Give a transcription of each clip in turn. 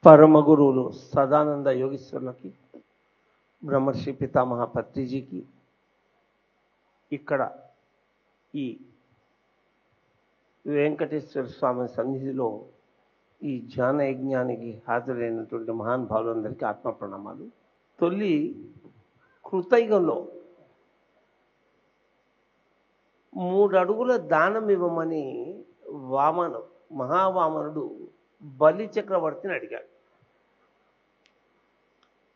పరమ గురువులు సదానంద యోగీశ్వరులకి, బ్రహ్మర్షి పితామహ పత్రిజీకి, ఇక్కడ ఈ వెంకటేశ్వర స్వామి సన్నిధిలో ఈ ధ్యాన యజ్ఞానికి హాజరైనటువంటి మహానుభావులందరికీ ఆత్మ ప్రణామాలు. తొలి కృతయుగంలో 3 అడుగుల దానం ఇవ్వమని మహావామనుడు బలి చక్రవర్తిని అడిగాడు.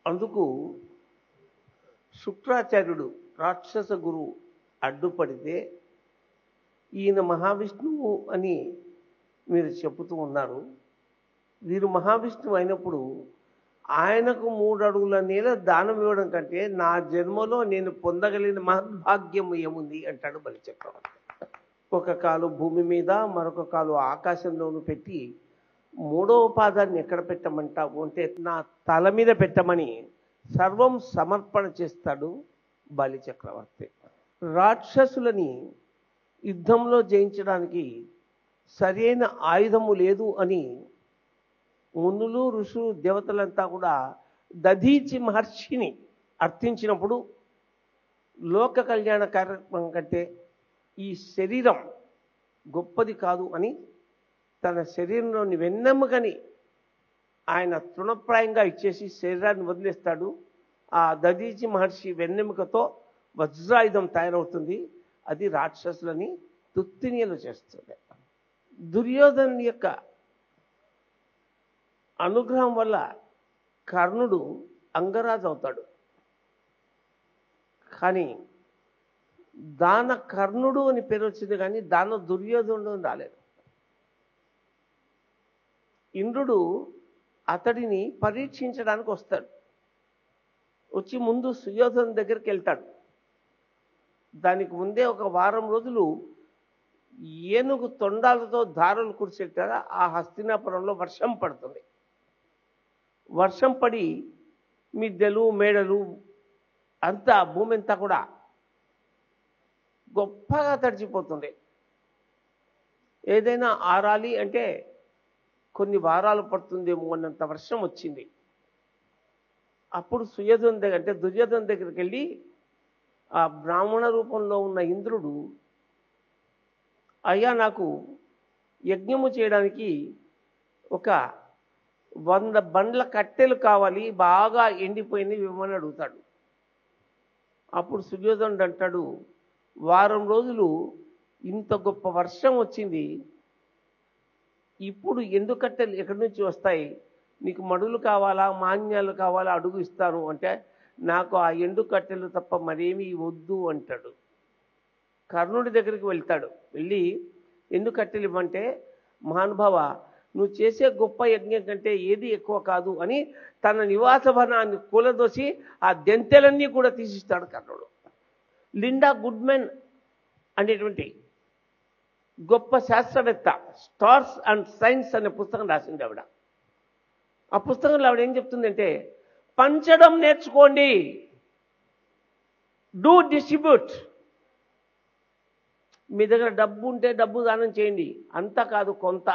అందుకు శుక్రాచార్యుడు రాక్షస గురువు అడ్డుపడితే, ఈయన మహావిష్ణువు అని మీరు చెబుతూ ఉన్నారు, వీరు మహావిష్ణువు అయినప్పుడు ఆయనకు 3 అడుగుల నేల దానం ఇవ్వడం కంటే నా జన్మలో నేను పొందగలిగిన మహద్భాగ్యం ఏముంది అంటాడు బలిచక్రవర్తి. ఒక కాలు భూమి మీద, మరొక కాలు ఆకాశంలోనూ పెట్టి 3వ పాదాన్ని ఎక్కడ పెట్టమంటావు అంటే నా తల మీద పెట్టమని సర్వం సమర్పణ చేస్తాడు బలిచక్రవర్తి. రాక్షసులని యుద్ధంలో జయించడానికి సరైన ఆయుధము లేదు అని మునులు, ఋషులు, దేవతలంతా కూడా దధీచి మహర్షిని అర్థించినప్పుడు, లోక కళ్యాణ కార్యక్రమం కంటే ఈ శరీరం గొప్పది కాదు అని తన శరీరంలోని వెన్నెముకని ఆయన తృణప్రాయంగా ఇచ్చేసి శరీరాన్ని వదిలేస్తాడు. ఆ దధీచి మహర్షి వెన్నెముకతో వజ్రాయుధం తయారవుతుంది. అది రాక్షసులని తుత్తినీలు చేస్తుంది. దుర్యోధను యొక్క అనుగ్రహం వల్ల కర్ణుడు అంగరాజు అవుతాడు. కానీ దాన కర్ణుడు అని పేరు వచ్చింది, కానీ దాన దుర్యోధనుడు అని రాలేదు. ఇంద్రుడు అతడిని పరీక్షించడానికి వస్తాడు. వచ్చి ముందు సుయోధను దగ్గరికి వెళ్తాడు. దానికి ముందే ఒక వారం రోజులు ఏనుగు తొండాలతో దారులు కురిసేటారా ఆ హస్తినాపురంలో వర్షం పడుతుంది. వర్షం పడి మిద్దెలు, మేడలు అంతా భూమి అంతా కూడా గొప్పగా తడిచిపోతుంది. ఏదైనా ఆరాలి అంటే కొన్ని వారాలు పడుతుందేమో అన్నంత వర్షం వచ్చింది. అప్పుడు సుయోధను దగ్గర అంటే దుర్యోధను దగ్గరికి వెళ్ళి ఆ బ్రాహ్మణ రూపంలో ఉన్న ఇంద్రుడు, అయ్యా నాకు యజ్ఞము చేయడానికి ఒక 100 బండ్ల కట్టెలు కావాలి, బాగా ఎండిపోయింది ఇవ్వమని అడుగుతాడు. అప్పుడు సుయోధనుడు అంటాడు, వారం రోజులు ఇంత గొప్ప వర్షం వచ్చింది, ఇప్పుడు ఎండు కట్టెలు ఎక్కడి నుంచి వస్తాయి? నీకు మడులు కావాలా, మాన్యాలు కావాలా అడుగు ఇస్తాను అంటే, నాకు ఆ ఎండు కట్టెలు తప్ప మరేమీ వద్దు అంటాడు. కర్ణుడి దగ్గరికి వెళ్తాడు. వెళ్ళి ఎండు కట్టెలు ఇవ్వంటే, మహానుభావ నువ్వు చేసే గొప్ప యజ్ఞం కంటే ఏది ఎక్కువ కాదు అని తన నివాస భవనాన్ని కూలదోసి ఆ దెంతెలన్నీ కూడా తీసిస్తాడు కర్ణుడు. లిండా గుడ్మెన్ అనేటువంటి గొప్ప శాస్త్రవేత్త స్టార్స్ అండ్ సైన్స్ అనే పుస్తకం రాసింది ఆవిడ. ఆ పుస్తకంలో ఆవిడ ఏం చెప్తుందంటే, పంచడం నేర్చుకోండి, డూ డిస్ట్రిబ్యూట్. మీ దగ్గర డబ్బు ఉంటే డబ్బు దానం చేయండి, అంతా కాదు కొంత.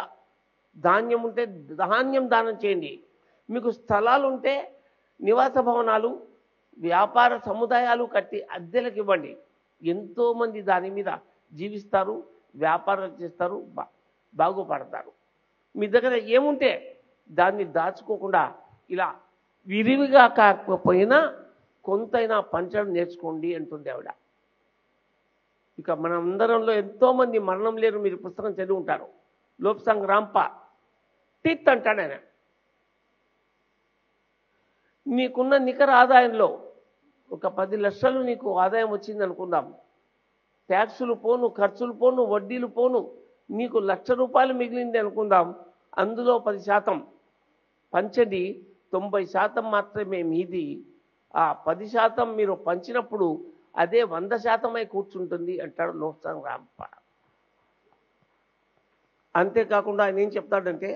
ధాన్యం ఉంటే ధాన్యం దానం చేయండి. మీకు స్థలాలు ఉంటే నివాస భవనాలు, వ్యాపార సముదాయాలు కట్టి అద్దెలకు ఇవ్వండి. ఎంతోమంది దాని మీద జీవిస్తారు, వ్యాపారాలు చేస్తారు, బాగుపడతారు. మీ దగ్గర ఏముంటే దాన్ని దాచుకోకుండా ఇలా విరివిగా కాకపోయినా కొంతైనా పంచడం నేర్చుకోండి అంటుంది ఆవిడ. ఇక మన అందరంలో ఎంతోమంది మరణం లేరు, మీరు పుస్తకం చదివి ఉంటారు. లోప్సాంగ్ రాంప టిత్ అంటాడు ఆయన. నీకున్న నికర ఆదాయంలో ఒక 10 లక్షలు నీకు ఆదాయం వచ్చింది అనుకుందాం. ట్యాక్సులు పోను, ఖర్చులు పోను, వడ్డీలు పోను, నీకు 1,00,000 రూపాయలు మిగిలింది అనుకుందాం. అందులో 10% పంచండి, 90% మాత్రమే మీది. ఆ 10% మీరు పంచినప్పుడు అదే 100% కూర్చుంటుంది అంటాడు లోప్సాంగ్ రాంప. అంతేకాకుండా ఆయన ఏం చెప్తాడంటే,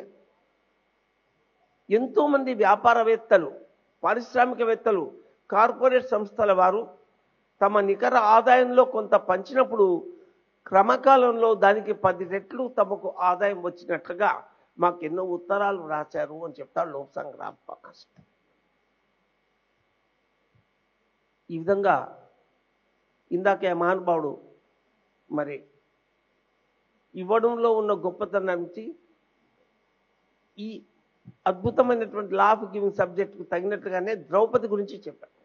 ఎంతోమంది వ్యాపారవేత్తలు, పారిశ్రామికవేత్తలు, కార్పొరేట్ సంస్థల వారు తమ నికర ఆదాయంలో కొంత పంచినప్పుడు క్రమకాలంలో దానికి 10 రెట్లు తమకు ఆదాయం వచ్చినట్లుగా మాకు ఎన్నో ఉత్తరాలు రాశారు అని చెప్తాడు లోక్ సంగ్రామ్ ప్రకాష్. ఈ విధంగా ఇందాకే మహానుభావుడు మరి ఇవ్వడంలో ఉన్న గొప్పతనానికి ఈ అద్భుతమైనటువంటి లా ఆఫ్ గివింగ్ సబ్జెక్టుకు తగినట్టుగానే ద్రౌపది గురించి చెప్పాడు.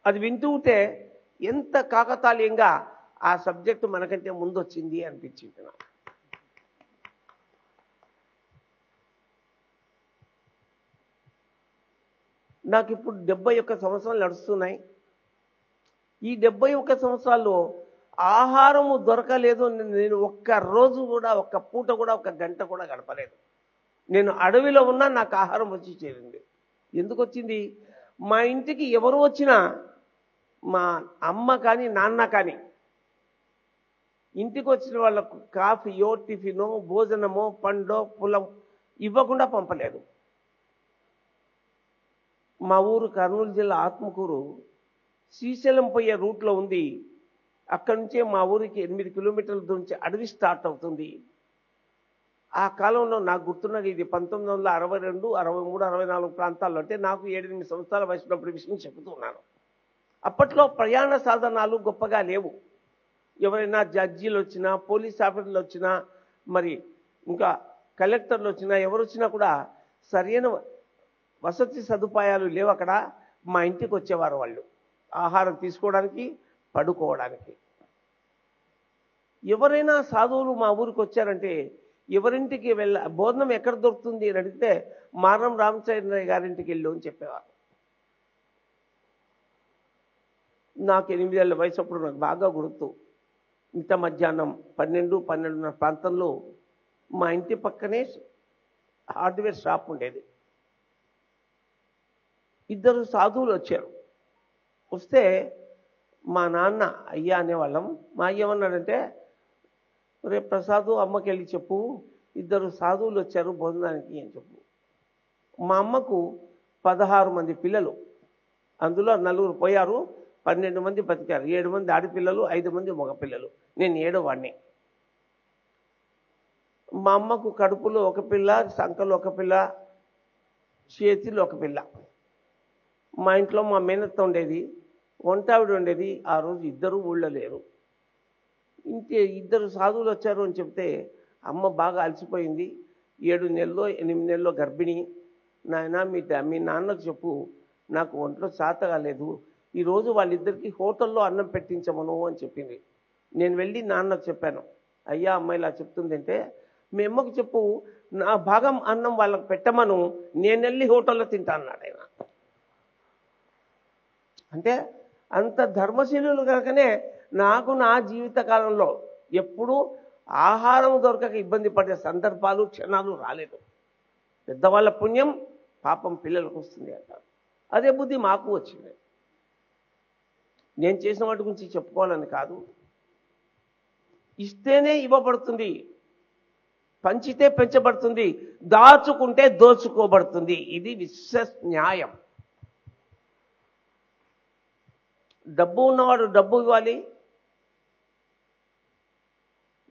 అది వింటూ ఉంటే ఎంత కాకతాళీయంగా ఆ సబ్జెక్టు మనకంటే ముందు వచ్చింది అనిపించింది నాకు. నాకు ఇప్పుడు 71 సంవత్సరాలు నడుస్తున్నాయి. ఈ 71 సంవత్సరాల్లో ఆహారము దొరకలేదు. నేను ఒక్క రోజు కూడా, ఒక్క పూట కూడా, ఒక్క గంట కూడా గడపలేదు. నేను అడవిలో ఉన్నా నాకు ఆహారం వచ్చి చేరింది. ఎందుకు వచ్చింది? మా ఇంటికి ఎవరు వచ్చినా, మా అమ్మ కానీ నాన్న కానీ ఇంటికి వచ్చిన వాళ్ళకు కాఫీయో టిఫినో భోజనమో పండో పులం ఇవ్వకుండా పంపలేదు. మా ఊరు కర్నూలు జిల్లా ఆత్మకూరు శ్రీశైలం పోయే రూట్లో ఉంది. అక్కడి నుంచే మా ఊరికి 8 కిలోమీటర్ల దూరం నుంచి అడవి స్టార్ట్ అవుతుంది. ఆ కాలంలో నాకు గుర్తున్నది ఇది 1962, 63, 64 ప్రాంతాల్లో, అంటే నాకు 7-8 సంవత్సరాల వయసున్నప్పుడు విషయం చెబుతున్నాను. అప్పట్లో ప్రయాణ సాధనాలు గొప్పగా లేవు. ఎవరైనా జడ్జీలు వచ్చినా, పోలీస్ ఆఫీసర్లు వచ్చినా, మరి ఇంకా కలెక్టర్లు వచ్చినా, ఎవరు వచ్చినా కూడా సరైన వసతి సదుపాయాలు లేవు అక్కడ. మా ఇంటికి వచ్చేవారు వాళ్ళు ఆహారం తీసుకోవడానికి, పడుకోవడానికి. ఎవరైనా సాధువులు మా ఊరికి వచ్చారంటే ఎవరింటికి భోజనం ఎక్కడ దొరుకుతుంది అని అడిగితే మారం రామచంద్రయ్య గారింటికి వెళ్ళు అని చెప్పేవారు. నాకు 8 ఏళ్ళ వయసు అప్పుడు నాకు బాగా గుర్తు. ఇంత మధ్యాహ్నం 12-12:30 ప్రాంతంలో మా ఇంటి పక్కనే హార్డ్వేర్ షాప్ ఉండేది. 2 సాధువులు వచ్చారు. వస్తే మా నాన్న అయ్యా అనేవాళ్ళం. మా అయ్య ఏమన్నాడంటే, రేపు ప్రసాదు అమ్మకి వెళ్ళి చెప్పు 2 సాధువులు వచ్చారు భోజనానికి అని చెప్పు. మా అమ్మకు 16 మంది పిల్లలు, అందులో 4 పోయారు, 12 మంది బతికారు. 7 మంది ఆడపిల్లలు, 5 మంది మగపిల్లలు. నేను 7వ వాడిని. మా అమ్మకు కడుపులో ఒక పిల్ల, సంకలో ఒక పిల్ల, చేతిలో ఒక పిల్ల. మా ఇంట్లో మా మేనత్త ఉండేది, వంటావిడ ఉండేది. ఆ రోజు 2 ఊళ్ళో లేరు. ఇంకే 2 సాధువులు వచ్చారు అని చెప్తే అమ్మ బాగా అలసిపోయింది. 7 నెలల్లో 8 నెలల్లో గర్భిణి. నాయన మీ నాన్నకు చెప్పు, నాకు ఒంట్లో చేత కాలేదు, ఈరోజు వాళ్ళిద్దరికీ హోటల్లో అన్నం పెట్టించమను అని చెప్పింది. నేను వెళ్ళి నాన్నకు చెప్పాను, అయ్యా అమ్మ ఇలా చెప్తుందంటే, మీ అమ్మకు చెప్పు నా భాగం అన్నం వాళ్ళకి పెట్టమను, నేను వెళ్ళి హోటల్లో తింటా అన్నాడు ఆయన. అంటే అంత ధర్మశీలులు కనుకనే నాకు నా జీవిత కాలంలో ఎప్పుడూ ఆహారం దొరకక ఇబ్బంది పడే సందర్భాలు, క్షణాలు రాలేదు. పెద్దవాళ్ళ పుణ్యం పాపం పిల్లలకు వస్తుంది అంటారు. అదే బుద్ధి మాకు వచ్చింది. నేను చేసిన వాటి గురించి చెప్పుకోవాలని కాదు. ఇస్తేనే ఇవ్వబడుతుంది, పంచితే పెంచబడుతుంది, దాచుకుంటే దోచుకోబడుతుంది. ఇది విశ్వ న్యాయం. డబ్బు ఉన్నవాడు డబ్బు ఇవ్వాలి,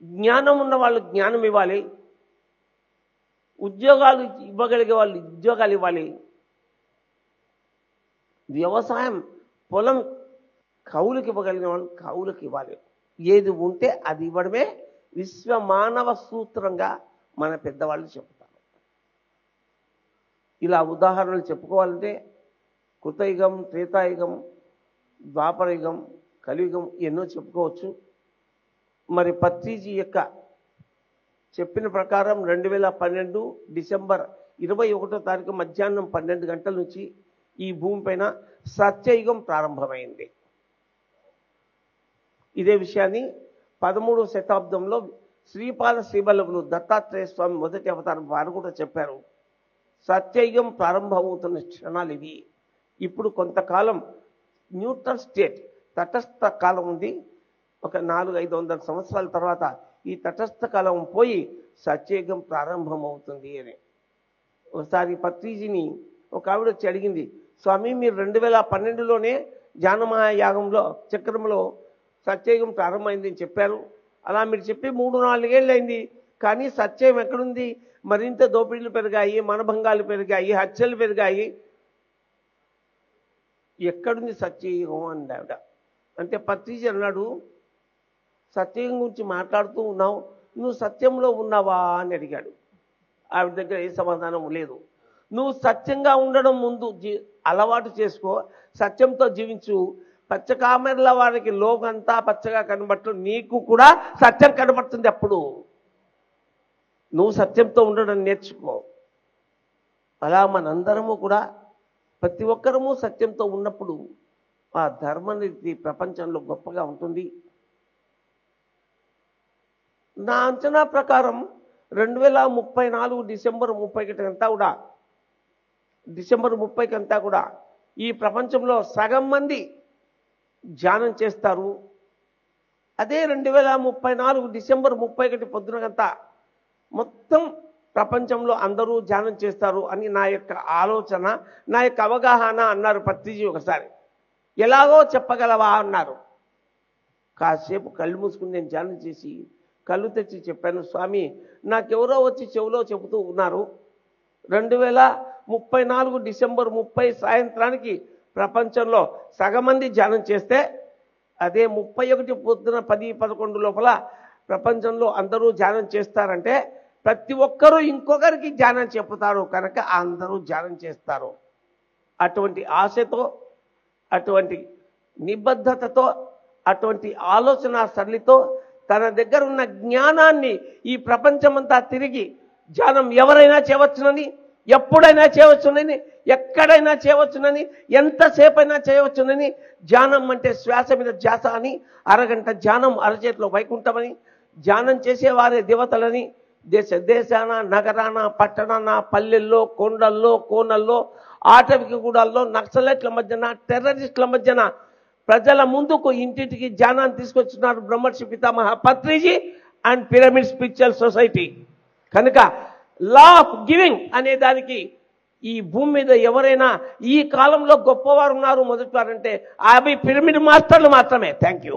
జ్ఞానం ఉన్న వాళ్ళు జ్ఞానం ఇవ్వాలి, ఉద్యోగాలు ఇవ్వగలిగే వాళ్ళు ఉద్యోగాలు ఇవ్వాలి, వ్యవసాయం పొలం కౌలుకి ఇవ్వగలిగిన వాళ్ళు కౌలుకి ఇవ్వాలి. ఏది ఉంటే అది ఇవ్వడమే విశ్వ మానవ సూత్రంగా మన పెద్దవాళ్ళు చెప్తారు. ఇలా ఉదాహరణలు చెప్పుకోవాలంటే కృతయుగం, త్రేతాయుగం, ద్వాపరయుగం, కలియుగం ఎన్నో చెప్పుకోవచ్చు. మరి పత్రిజీ యొక్క చెప్పిన ప్రకారం 2012 డిసెంబర్ 21వ తారీఖు మధ్యాహ్నం 12 గంటల నుంచి ఈ భూమిపైన సత్యయుగం ప్రారంభమైంది. ఇదే విషయాన్ని 13వ శతాబ్దంలో శ్రీపాద శ్రీవల్లభులు దత్తాత్రేయ స్వామి మొదటి అవతారం వారు కూడా చెప్పారు. సత్యయుగం ప్రారంభమవుతున్న క్షణాలు ఇవి. ఇప్పుడు కొంతకాలం న్యూట్రల్ స్టేట్, తటస్థ కాలం ఉంది. ఒక 400-500 సంవత్సరాల తర్వాత ఈ తటస్థ కాలం పోయి సత్యయుగం ప్రారంభమవుతుంది అని. ఒకసారి పత్రిజీని ఒక ఆవిడ వచ్చి అడిగింది, స్వామి మీరు 2012లోనే జ్ఞానమహాయాగంలో చక్రంలో సత్యయుగం ప్రారంభమైంది అని చెప్పారు. అలా మీరు చెప్పి 3-4 ఏళ్ళు అయింది, కానీ సత్యం ఎక్కడుంది? మరింత దోపిడీలు పెరిగాయి, మానభంగాలు పెరిగాయి, హత్యలు పెరిగాయి. ఎక్కడుంది సత్యయుగం అంది ఆవిడ. అంటే పత్రిజీ అన్నాడు, సత్యయుగం గురించి మాట్లాడుతూ ఉన్నావు, నువ్వు సత్యంలో ఉన్నావా అని అడిగాడు. ఆవిడ దగ్గర ఏ సమాధానం లేదు. నువ్వు సత్యంగా ఉండడం ముందు అలవాటు చేసుకో, సత్యంతో జీవించు. పచ్చకామెర్ల వారికి లోకంతా పచ్చగా కనబట్టు, నీకు కూడా సత్యం కనబడుతుంది. అప్పుడు నువ్వు సత్యంతో ఉండడం నేర్చుకో. అలా మనందరము కూడా ప్రతి ఒక్కరము సత్యంతో ఉన్నప్పుడు ఆ ధర్మనీతి ప్రపంచంలో గొప్పగా ఉంటుంది. నా అంచనా ప్రకారం 2034 డిసెంబర్ 30 అంతా కూడా డిసెంబర్ 30 అంతా కూడా ఈ ప్రపంచంలో సగం మంది ధ్యానం చేస్తారు. అదే 2034 డిసెంబర్ 31 పొద్దునకంతా మొత్తం ప్రపంచంలో అందరూ ధ్యానం చేస్తారు అని నా యొక్క ఆలోచన, నా యొక్క అవగాహన అన్నారు పత్రిజీ. ఒకసారి ఎలాగో చెప్పగలవా అన్నారు. కాసేపు కళ్ళు మూసుకుని నేను ధ్యానం చేసి కళ్ళు తెచ్చి చెప్పాను, స్వామి నాకెవరో వచ్చి చెవిలో చెబుతూ ఉన్నారు 2034 డిసెంబర్ 30 సాయంత్రానికి ప్రపంచంలో సగం మంది ధ్యానం చేస్తే, అదే 31 పొద్దున 10-11 లోపల ప్రపంచంలో అందరూ ధ్యానం చేస్తారంటే ప్రతి ఒక్కరూ ఇంకొకరికి ధ్యానం చెప్పుతారు కనుక అందరూ ధ్యానం చేస్తారు. అటువంటి ఆశతో, అటువంటి నిబద్ధతతో, అటువంటి ఆలోచన సరళితో తన దగ్గర ఉన్న జ్ఞానాన్ని ఈ ప్రపంచమంతా తిరిగి ధ్యానం ఎవరైనా చేయవచ్చునని, ఎప్పుడైనా చేయవచ్చునని, ఎక్కడైనా చేయవచ్చునని, ఎంతసేపైనా చేయవచ్చునని, ధ్యానం అంటే శ్వాస మీద ధ్యాస అని, అరగంట ధ్యానం అరచేతిలో వైకుంఠమని, ధ్యానం చేసేవారే దేవతలని, దేశాన, నగరాన, పట్టణాన, పల్లెల్లో, కొండల్లో, కోనల్లో, ఆటవిక గూడాల్లో, నక్సలైట్ల మధ్యన, టెర్రరిస్టుల మధ్యన ప్రజల ముందుకు ఇంటింటికి ధ్యానాన్ని తీసుకొచ్చున్నారు బ్రహ్మర్షి పితామహ Patriji and pyramid spiritual society. కనుక లా ఆఫ్ గివింగ్ అనే దానికి ఈ భూమి మీద ఎవరైనా ఈ కాలంలో గొప్పవారు ఉన్నారు మొదటివారంటే అవి పిరమిడ్ మాస్టర్లు మాత్రమే. Thank you.